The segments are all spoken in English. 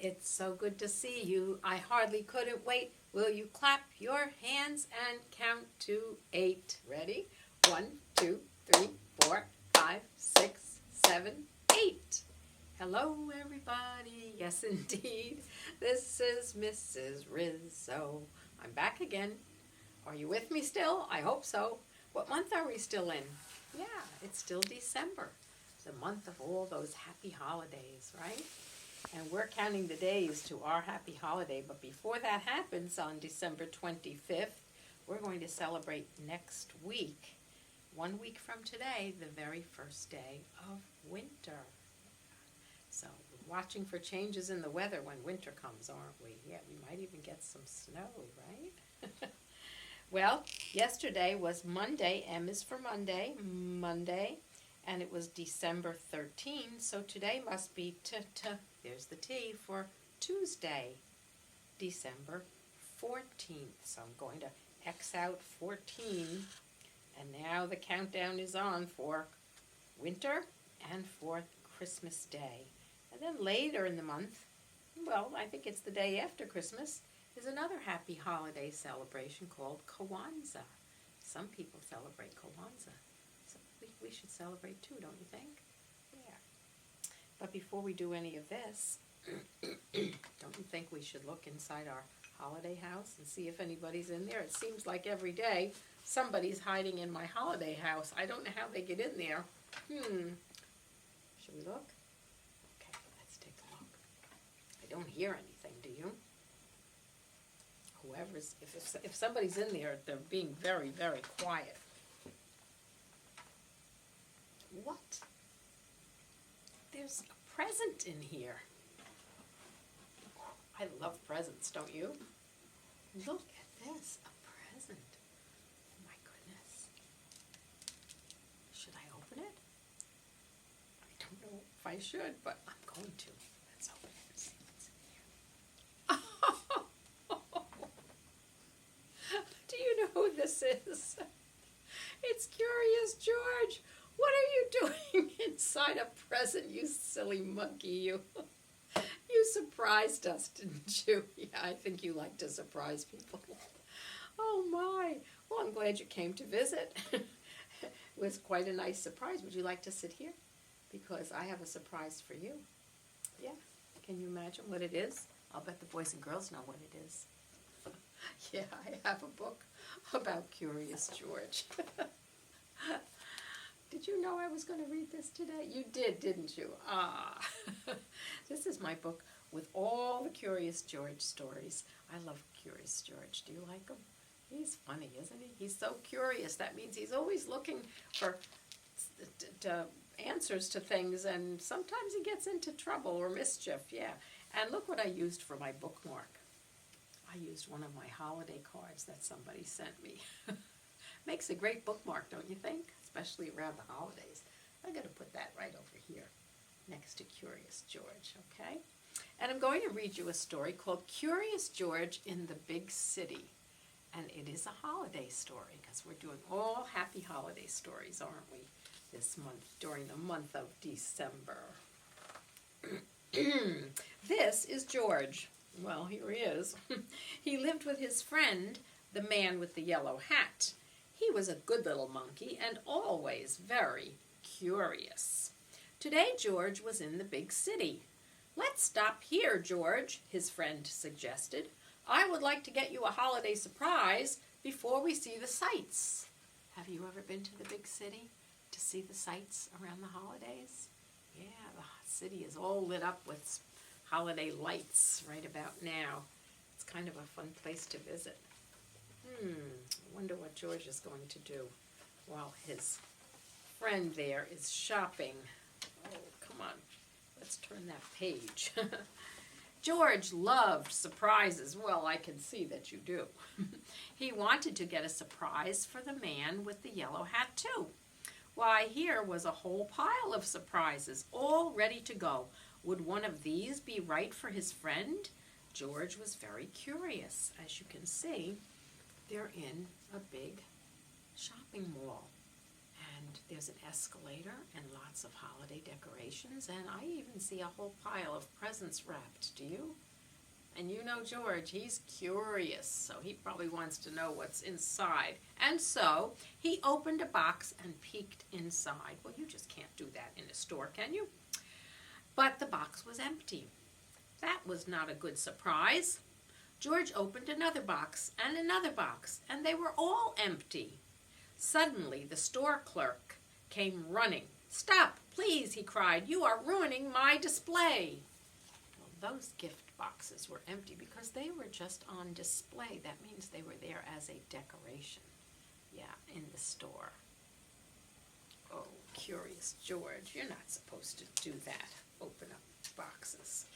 It's so good to see you. I hardly couldn't wait. Will you clap your hands and count to 8? Ready? 1, 2, 3, 4, 5, 6, 7, 8. Hello, everybody. Yes, indeed. This is Mrs. Rizzo. I'm back again. Are you with me still? I hope so. What month are we still in? Yeah, it's still December. The month of all those happy holidays, right? And we're counting the days to our happy holiday. But before that happens, on December 25th, we're going to celebrate next week, 1 week from today, the very first day of winter. So we're watching for changes in the weather when winter comes, aren't we? Yeah, we might even get some snow, right? Well, yesterday was Monday. M is for Monday. And it was December 13, so today must be there's the T for Tuesday, December 14th. So I'm going to X out 14, and now the countdown is on for winter and for Christmas Day. And then later in the month, well, I think it's the day after Christmas, is another happy holiday celebration called Kwanzaa. Some people celebrate Kwanzaa. So we should celebrate too, don't you think? Yeah. But before we do any of this, don't you think we should look inside our holiday house and see if anybody's in there? It seems like every day somebody's hiding in my holiday house. I don't know how they get in there. Should we look? Okay, let's take a look. I don't hear anything, do you? Whoever's, if somebody's in there, they're being very, very quiet. What? There's a present in here. I love presents, don't you? Look at this, a present. My goodness. Should I open it? I don't know if I should, but I'm going to. Let's open it and see what's in here. Do you know who this is? It's Curious George. What are you doing inside a present, you silly monkey, you? You surprised us, didn't you? Yeah, I think you like to surprise people. Oh, my. Well, I'm glad you came to visit. It was quite a nice surprise. Would you like to sit here? Because I have a surprise for you. Yeah. Can you imagine what it is? I'll bet the boys and girls know what it is. Yeah, I have a book about Curious George. Did you know I was going to read this today? You did, didn't you? Ah. This is my book with all the Curious George stories. I love Curious George. Do you like him? He's funny, isn't he? He's so curious. That means he's always looking for answers to things, and sometimes he gets into trouble or mischief, yeah. And look what I used for my bookmark. I used one of my holiday cards that somebody sent me. Makes a great bookmark, don't you think? Especially around the holidays. I'm going to put that right over here next to Curious George, okay? And I'm going to read you a story called Curious George in the Big City. And it is a holiday story because we're doing all happy holiday stories, aren't we, this month, during the month of December. This is George. Well, here he is. He lived with his friend, the man with the yellow hat. He was a good little monkey and always very curious. Today, George was in the big city. "Let's stop here, George," his friend suggested. "I would like to get you a holiday surprise before we see the sights." Have you ever been to the big city to see the sights around the holidays? Yeah, the city is all lit up with holiday lights right about now. It's kind of a fun place to visit. I wonder what George is going to do while his friend there is shopping. Oh, come on. Let's turn that page. George loved surprises. Well, I can see that you do. He wanted to get a surprise for the man with the yellow hat, too. Why, here was a whole pile of surprises, all ready to go. Would one of these be right for his friend? George was very curious. As you can see, they're in a big shopping mall, and There's an escalator and lots of holiday decorations, and I even see a whole pile of presents wrapped. Do you? And you know George, he's curious, so he probably wants to know what's inside. And so he opened a box and peeked inside. Well, you just can't do that in a store, can you? But the box was empty. That was not a good surprise. George opened another box, and they were all empty. Suddenly, the store clerk came running. "Stop, please," he cried. "You are ruining my display." Well, those gift boxes were empty because they were just on display. That means they were there as a decoration. Yeah, in the store. Oh, curious George, you're not supposed to do that. Open up boxes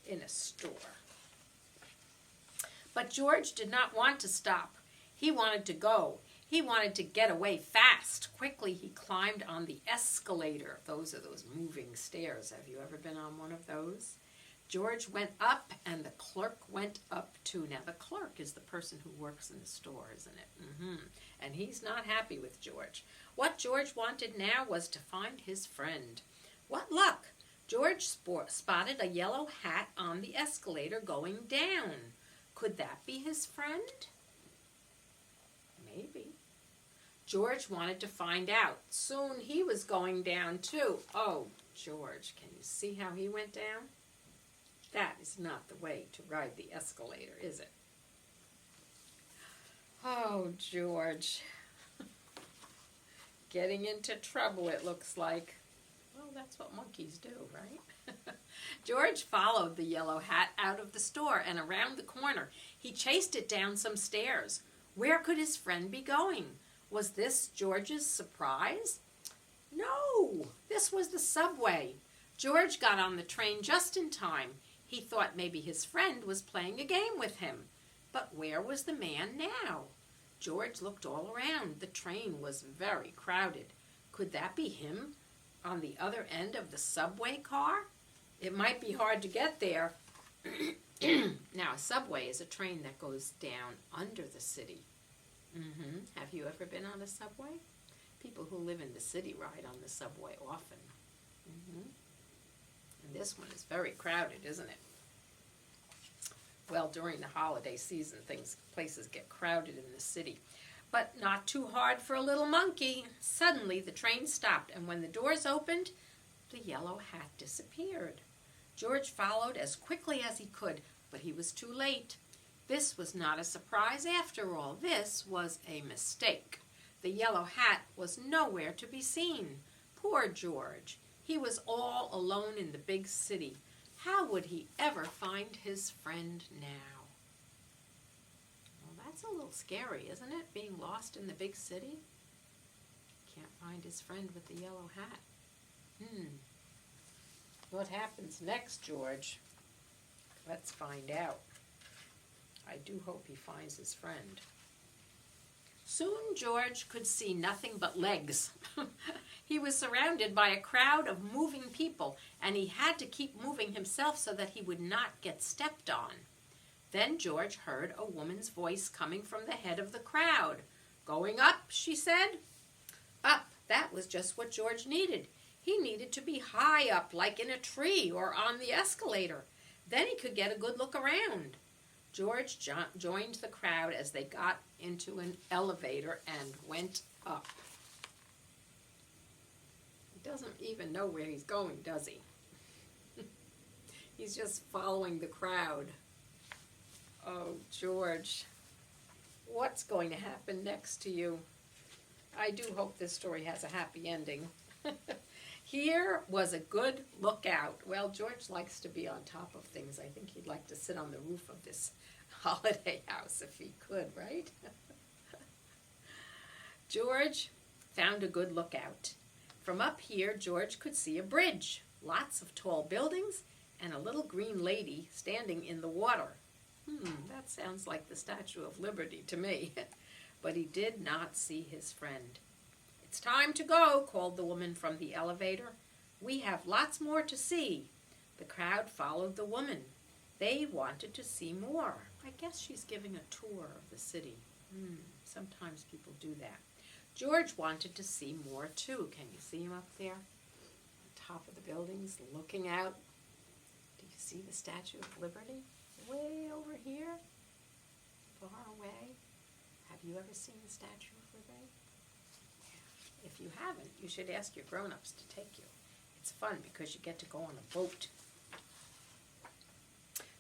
in a store. But George did not want to stop. He wanted to go. He wanted to get away fast. Quickly, he climbed on the escalator. Those are those moving stairs. Have you ever been on one of those? George went up, and the clerk went up too. Now, the clerk is the person who works in the store, isn't it? And he's not happy with George. What George wanted now was to find his friend. What luck! George spotted a yellow hat on the escalator going down. Could that be his friend? Maybe. George wanted to find out. Soon he was going down too. Oh, George, can you see how he went down? That is not the way to ride the escalator, is it? Oh, George. Getting into trouble, it looks like. Well, that's what monkeys do, right? George followed the yellow hat out of the store and around the corner. He chased it down some stairs. Where could his friend be going? Was this George's surprise? No, this was the subway. George got on the train just in time. He thought maybe his friend was playing a game with him. But where was the man now? George looked all around. The train was very crowded. Could that be him on the other end of the subway car? It might be hard to get there. Now, a subway is a train that goes down under the city. Have you ever been on a subway? People who live in the city ride on the subway often. And this one is very crowded, isn't it? Well, during the holiday season, places get crowded in the city. But not too hard for a little monkey. Suddenly, the train stopped, and when the doors opened, the yellow hat disappeared. George followed as quickly as he could, but he was too late. This was not a surprise after all. This was a mistake. The yellow hat was nowhere to be seen. Poor George. He was all alone in the big city. How would he ever find his friend now? Well, that's a little scary, isn't it? Being lost in the big city? Can't find his friend with the yellow hat. What happens next, George? Let's find out. I do hope he finds his friend. Soon George could see nothing but legs. He was surrounded by a crowd of moving people, and he had to keep moving himself so that he would not get stepped on. Then George heard a woman's voice coming from the head of the crowd. "Going up," she said. Up, that was just what George needed. He needed to be high up, like in a tree or on the escalator. Then he could get a good look around. George joined the crowd as they got into an elevator and went up. He doesn't even know where he's going, does he? He's just following the crowd. Oh, George, what's going to happen next to you? I do hope this story has a happy ending. Here was a good lookout. Well, George likes to be on top of things. I think he'd like to sit on the roof of this holiday house if he could, right? George found a good lookout. From up here, George could see a bridge, lots of tall buildings, and a little green lady standing in the water. That sounds like the Statue of Liberty to me. But he did not see his friend. "It's time to go," called the woman from the elevator. "We have lots more to see." The crowd followed the woman. They wanted to see more. I guess she's giving a tour of the city. Sometimes people do that. George wanted to see more too. Can you see him up there? On top of the buildings, looking out. Do you see the Statue of Liberty? Way over here? Far away? Have you ever seen the Statue of Liberty? Yeah. If you haven't, you should ask your grown-ups to take you. It's fun because you get to go on a boat.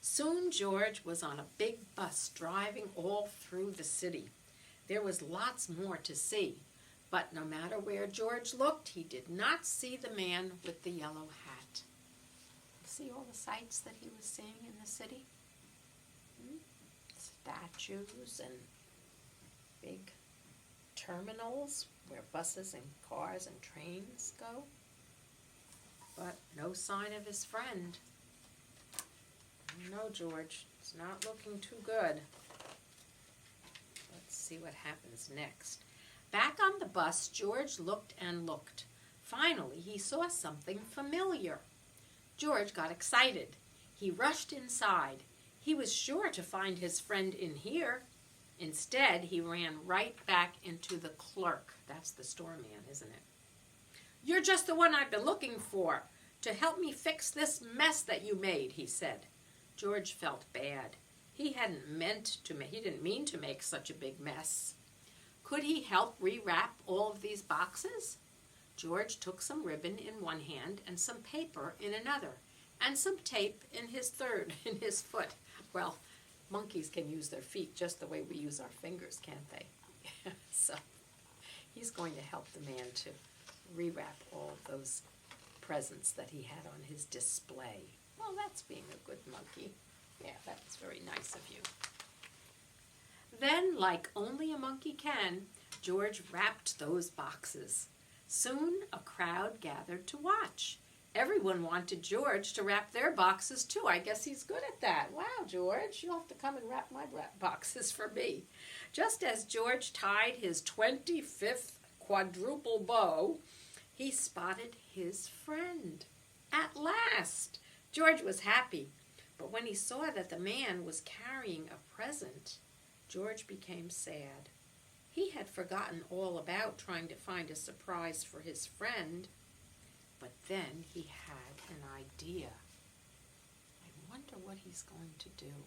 Soon George was on a big bus driving all through the city. There was lots more to see, but no matter where George looked, he did not see the man with the yellow hat. See all the sights that he was seeing in the city? Statues and big terminals where buses and cars and trains go. But no sign of his friend. No, George, it's not looking too good. Let's see what happens next. Back on the bus, George looked and looked. Finally, he saw something familiar. George got excited. He rushed inside. He was sure to find his friend in here. Instead, he ran right back into the clerk. That's the store man, isn't it? "You're just the one I've been looking for, to help me fix this mess that you made," he said. George felt bad. He didn't mean to make such a big mess. Could he help rewrap all of these boxes? George took some ribbon in one hand and some paper in another, and some tape in his foot. Well, monkeys can use their feet just the way we use our fingers, can't they? So he's going to help the man to rewrap all of those presents that he had on his display. Well, that's being a good monkey. Yeah, that's very nice of you. Then, like only a monkey can, George wrapped those boxes. Soon, a crowd gathered to watch. Everyone wanted George to wrap their boxes, too. I guess he's good at that. Wow, George, you'll have to come and wrap my boxes for me. Just as George tied his 25th quadruple bow, he spotted his friend. At last! George was happy, but when he saw that the man was carrying a present, George became sad. He had forgotten all about trying to find a surprise for his friend, but then he had an idea. I wonder what he's going to do.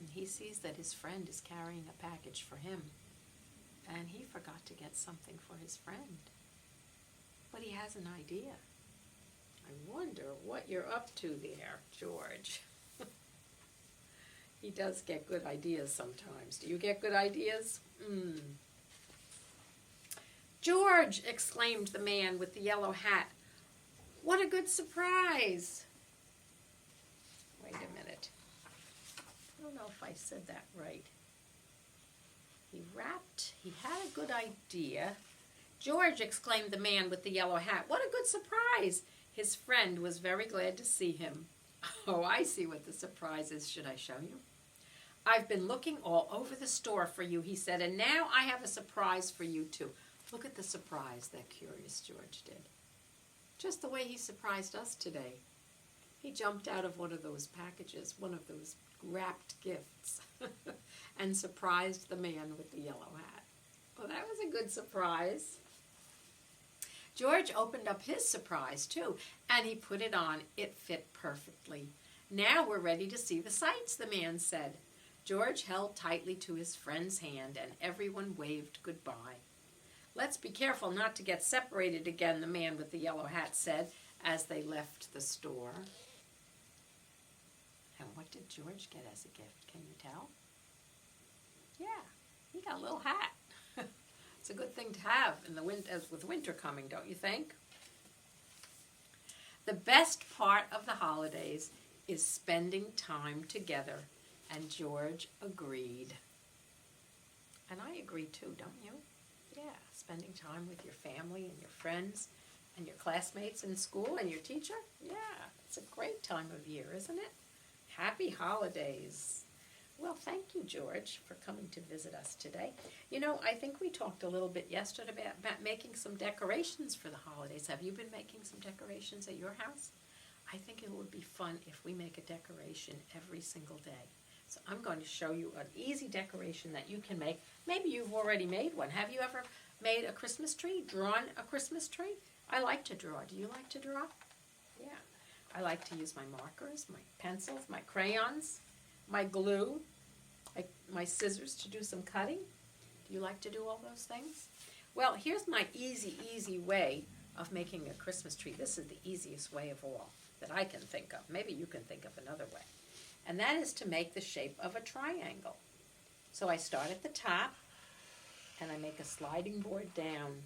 He sees that his friend is carrying a package for him, and he forgot to get something for his friend. But he has an idea. I wonder what you're up to there, George. He does get good ideas sometimes. Do you get good ideas? "George," exclaimed the man with the yellow hat, "what a good surprise." Wait a minute. I don't know if I said that right. He had a good idea. "George," exclaimed the man with the yellow hat, "what a good surprise." His friend was very glad to see him. "Oh, I see what the surprise is. Should I show you?" "I've been looking all over the store for you," he said, "and now I have a surprise for you, too." Look at the surprise that Curious George did. Just the way he surprised us today. He jumped out of one of those packages, one of those wrapped gifts, and surprised the man with the yellow hat. Well, that was a good surprise. George opened up his surprise, too, and he put it on. It fit perfectly. "Now we're ready to see the sights," the man said. George held tightly to his friend's hand, and everyone waved goodbye. "Let's be careful not to get separated again," the man with the yellow hat said as they left the store. And what did George get as a gift? Can you tell? Yeah, he got a little hat. It's a good thing to have in the with winter coming, don't you think? The best part of the holidays is spending time together, and George agreed. And I agree too, don't you? Yeah, spending time with your family and your friends and your classmates in school and your teacher. Yeah, it's a great time of year, isn't it? Happy holidays. Well, thank you, George, for coming to visit us today. You know, I think we talked a little bit yesterday about making some decorations for the holidays. Have you been making some decorations at your house? I think it would be fun if we make a decoration every single day. So I'm going to show you an easy decoration that you can make. Maybe you've already made one. Have you ever made a Christmas tree, drawn a Christmas tree? I like to draw. Do you like to draw? Yeah. I like to use my markers, my pencils, my crayons, my glue, my scissors to do some cutting. Do you like to do all those things? Well, here's my easy way of making a Christmas tree. This is the easiest way of all that I can think of. Maybe you can think of another way. And that is to make the shape of a triangle. So I start at the top and I make a sliding board down.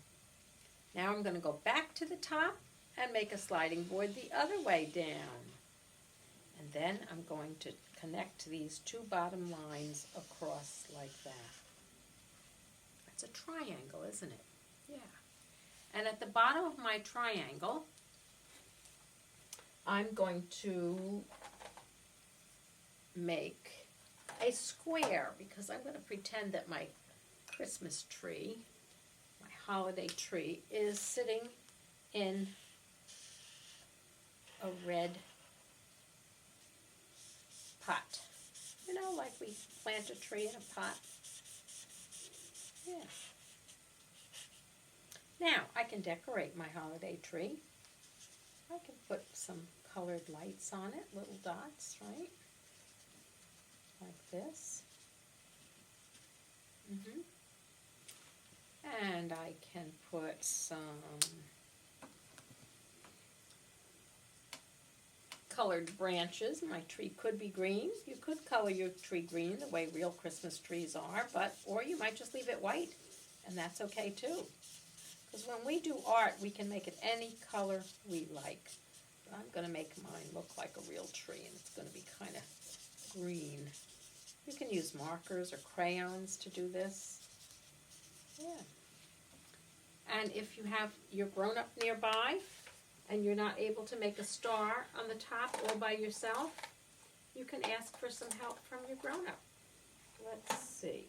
Now I'm going to go back to the top and make a sliding board the other way down. And then I'm going to connect these two bottom lines across like that. It's a triangle, isn't it? Yeah. And at the bottom of my triangle, I'm going to make a square because I'm going to pretend that my Christmas tree, my holiday tree, is sitting in a red pot. You know, like we plant a tree in a pot. Yeah. Now, I can decorate my holiday tree. I can put some colored lights on it, little dots, right? Like this. And I can put some colored branches. My tree could be green. You could color your tree green the way real Christmas trees are, or you might just leave it white, and that's okay too. Because when we do art, we can make it any color we like. But I'm going to make mine look like a real tree, and it's going to be kind of green. You can use markers or crayons to do this. Yeah. And if you have your grown-up nearby, and you're not able to make a star on the top all by yourself, you can ask for some help from your grown-up. Let's see.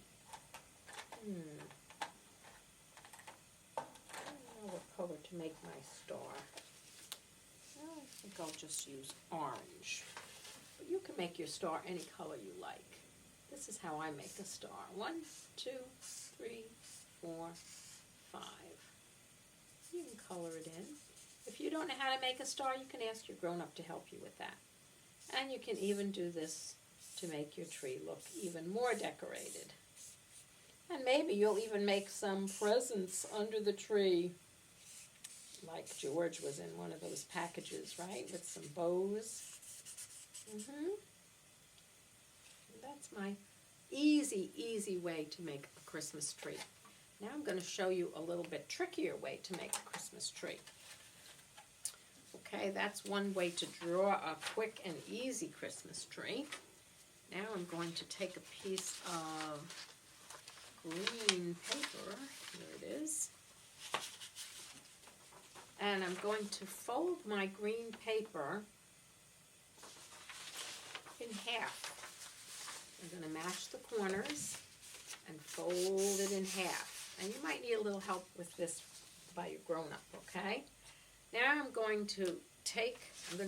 I don't know what color to make my star. Well, I think I'll just use orange. But you can make your star any color you like. This is how I make a star. 1, 2, 3, 4, 5. You can color it in. If you don't know how to make a star, you can ask your grown-up to help you with that. And you can even do this to make your tree look even more decorated. And maybe you'll even make some presents under the tree, like George was in one of those packages, right, with some bows. That's my easy way to make a Christmas tree. Now I'm going to show you a little bit trickier way to make a Christmas tree. Okay, that's one way to draw a quick and easy Christmas tree. Now I'm going to take a piece of green paper, here it is, and I'm going to fold my green paper in half. I'm going to match the corners and fold it in half. And you might need a little help with this by your grown-up, okay? Now I'm going to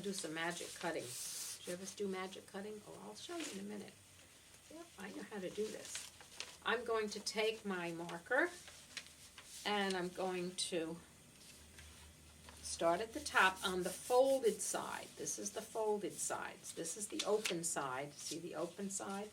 do some magic cutting. Did you ever do magic cutting? Oh, I'll show you in a minute. Yep, I know how to do this. I'm going to take my marker and I'm going to start at the top on the folded side. This is the folded side. This is the open side. See the open side?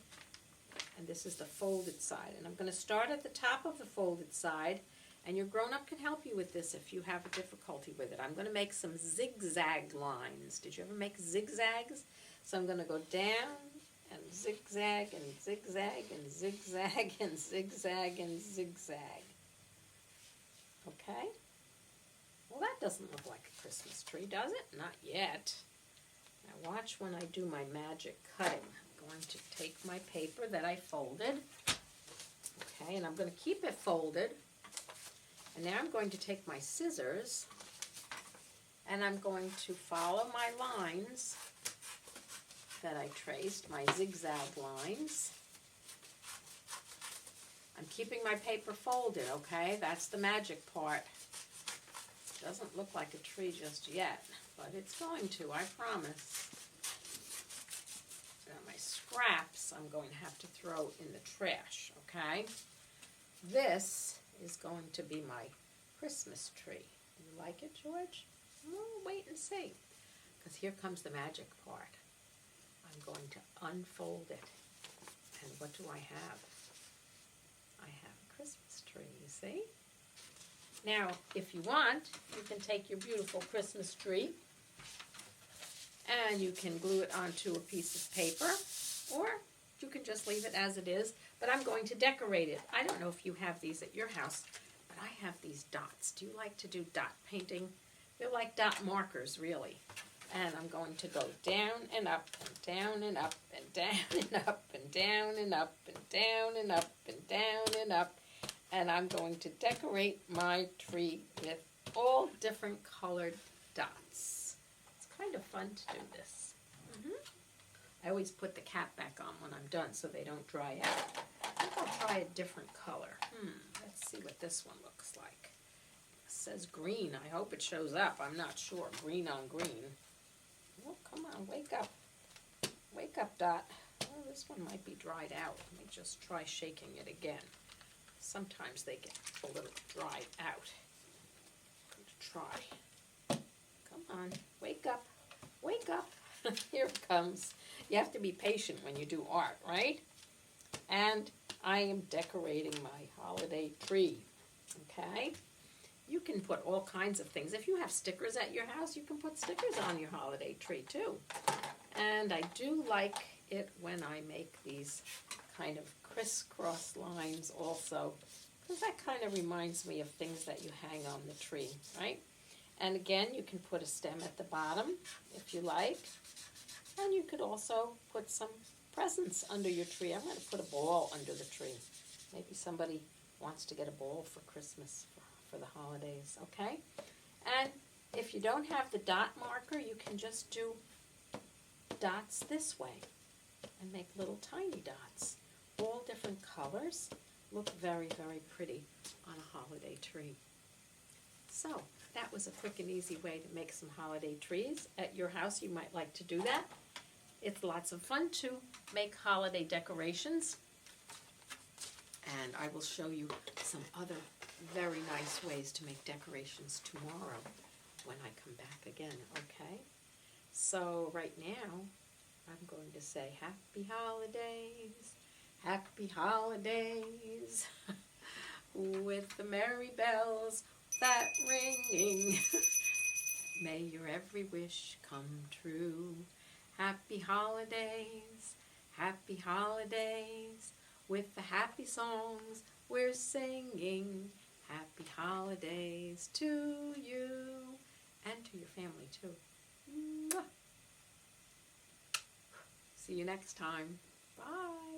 And this is the folded side. And I'm going to start at the top of the folded side. And your grown-up can help you with this if you have a difficulty with it. I'm going to make some zigzag lines. Did you ever make zigzags? So I'm going to go down and zigzag and zigzag and zigzag and zigzag and zigzag. Okay? Well, that doesn't look like a Christmas tree, does it? Not yet. Now watch when I do my magic cutting. I'm going to take my paper that I folded. Okay, and I'm going to keep it folded. And now I'm going to take my scissors and I'm going to follow my lines that I traced, my zigzag lines. I'm keeping my paper folded, okay? That's the magic part. Doesn't look like a tree just yet, but it's going to, I promise. Got my scraps I'm going to have to throw in the trash, okay? This is going to be my Christmas tree. You like it, George? Well, wait and see, because here comes the magic part. I'm going to unfold it. And what do I have? I have a Christmas tree, you see? Now, if you want, you can take your beautiful Christmas tree and you can glue it onto a piece of paper, or you can just leave it as it is, but I'm going to decorate it. I don't know if you have these at your house, but I have these dots. Do you like to do dot painting? They're like dot markers, really. And I'm going to go down and up and down and up and down and up and down and up and down and up and down and up. And I'm going to decorate my tree with all different colored dots. It's kind of fun to do this. I always put the cap back on when I'm done so they don't dry out. I think I'll try a different color. Let's see what this one looks like. It says green. I hope it shows up. I'm not sure. Green on green. Oh, come on, wake up. Wake up, Dot. Oh, this one might be dried out. Let me just try shaking it again. Sometimes they get a little dried out. Let's try. Come on, wake up. Wake up. Here it comes. You have to be patient when you do art, right? And I am decorating my holiday tree, okay? You can put all kinds of things. If you have stickers at your house, you can put stickers on your holiday tree too. And I do like it when I make these kind of crisscross lines also, because that kind of reminds me of things that you hang on the tree, right? And again, you can put a stem at the bottom if you like. And you could also put some presents under your tree. I'm going to put a ball under the tree. Maybe somebody wants to get a ball for Christmas for the holidays, okay? And if you don't have the dot marker, you can just do dots this way and make little tiny dots. All different colors. Look very, very pretty on a holiday tree. So that was a quick and easy way to make some holiday trees. At your house, you might like to do that. It's lots of fun to make holiday decorations. And I will show you some other very nice ways to make decorations tomorrow when I come back again, okay? So right now, I'm going to say happy holidays, happy holidays, with the merry bells that ringing. May your every wish come true. Happy holidays, with the happy songs we're singing. Happy holidays to you and to your family too. Mwah. See you next time. Bye.